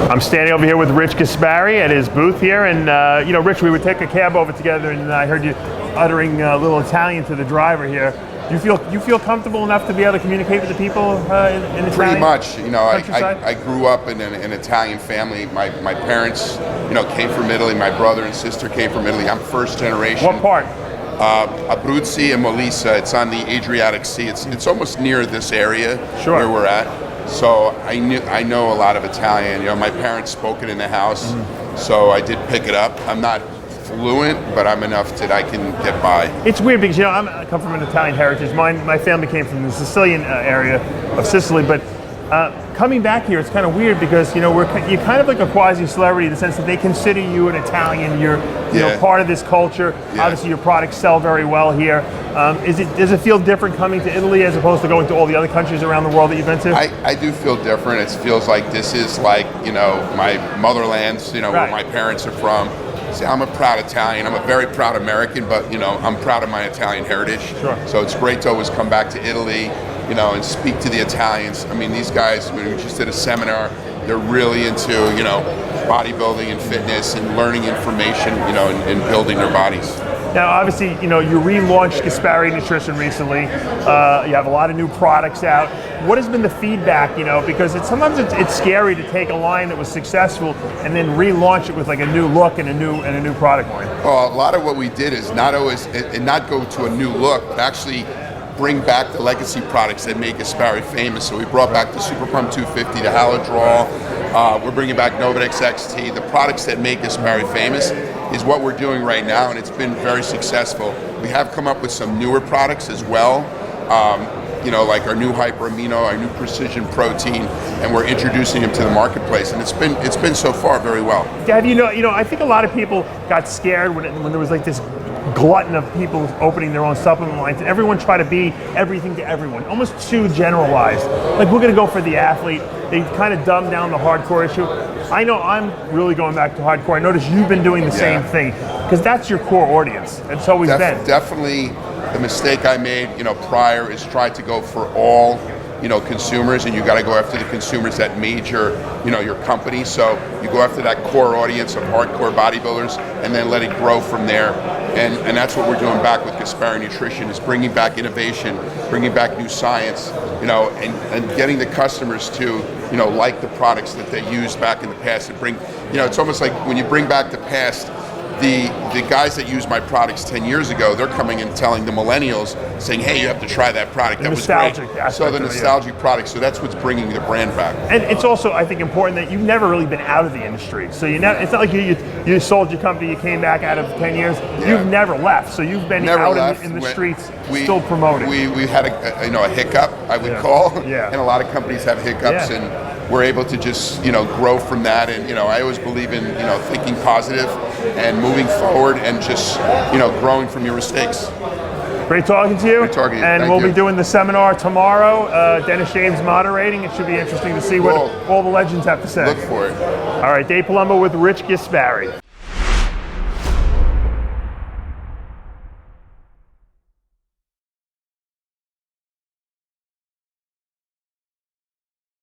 I'm standing over here with Rich Gaspari at his booth here, and you know, Rich, we would take a cab over together, and I heard you uttering a little Italian to the driver here. You feel comfortable enough to be able to communicate with the people in Italian? Pretty much. You know, I grew up in an Italian family. My parents, you know, came from Italy. My brother and sister came from Italy. I'm first generation. What part? Abruzzi and Molise. It's on the Adriatic Sea. It's almost near this area where we're at. So I know a lot of Italian. You know, my parents spoke it in the house, so I did pick it up. I'm not fluent, but I'm enough that I can get by. It's weird because, you know, I come from an Italian heritage. My family came from the Sicilian area of Sicily, but coming back here, it's kind of weird because, you know, you're kind of like a quasi-celebrity in the sense that they consider you an Italian. You're you know, part of this culture. Obviously, your products sell very well here. Does it feel different coming to Italy as opposed to going to all the other countries around the world that you've been to? I do feel different. It feels like this is like, you know, my motherland, you know, where my parents are from. See, I'm a proud Italian. I'm a very proud American, but, you know, I'm proud of my Italian heritage. Sure. So it's great to always come back to Italy, you know, and speak to the Italians. I mean, these guys, we just did a seminar. They're really into, you know, bodybuilding and fitness and learning information, you know, and building their bodies. Now, obviously, you know, you relaunched Gaspari Nutrition recently. You have a lot of new products out. What has been the feedback, you know, because sometimes it's scary to take a line that was successful and then relaunch it with like a new look and a new product line. Well, a lot of what we did is not go to a new look, but actually bring back the legacy products that make Gaspari famous. So we brought back the Super Pump 250, the Halodraw. We're bringing back Novadex XT. The products that make Gaspari famous is what we're doing right now, and it's been very successful. We have come up with some newer products as well. You know, like our new Hyper Amino, our new Precision Protein, and we're introducing them to the marketplace, and it's been so far very well. Dad, you know, I think a lot of people got scared when there was like this glutton of people opening their own supplement lines, and everyone tried to be everything to everyone, almost too generalized. Like, we're going to go for the athlete. They kind of dumbed down the hardcore issue. I know I'm really going back to hardcore. I notice you've been doing the same thing because that's your core audience. It's always been. Definitely. The mistake I made, you know, prior is try to go for all, you know, consumers, and you got to go after the consumers that made your company. So you go after that core audience of hardcore bodybuilders, and then let it grow from there. And that's what we're doing back with Gaspari Nutrition, is bringing back innovation, bringing back new science, you know, and getting the customers to, you know, like the products that they used back in the past. And bring, you know, it's almost like when you bring back the past. The guys that used my products 10 years ago, they're coming and telling the millennials, saying, hey, you have to try that product. That was great. So the nostalgic product, so that's what's bringing the brand back. And it's also, I think, important that you've never really been out of the industry. So it's not like you sold your company, you came back out of 10 years. You've never left. So you've been out in the streets, still promoting. We had a hiccup, I would call. And a lot of companies have hiccups, and we're able to just, you know, grow from that. And, you know, I always believe in, you know, thinking positive and moving forward and just, you know, growing from your mistakes. Great talking to you. Great talking to you. And we'll be doing the seminar tomorrow. Dennis James moderating. It should be interesting to see what all the legends have to say. Look for it. All right, Dave Palumbo with Rich Gaspari.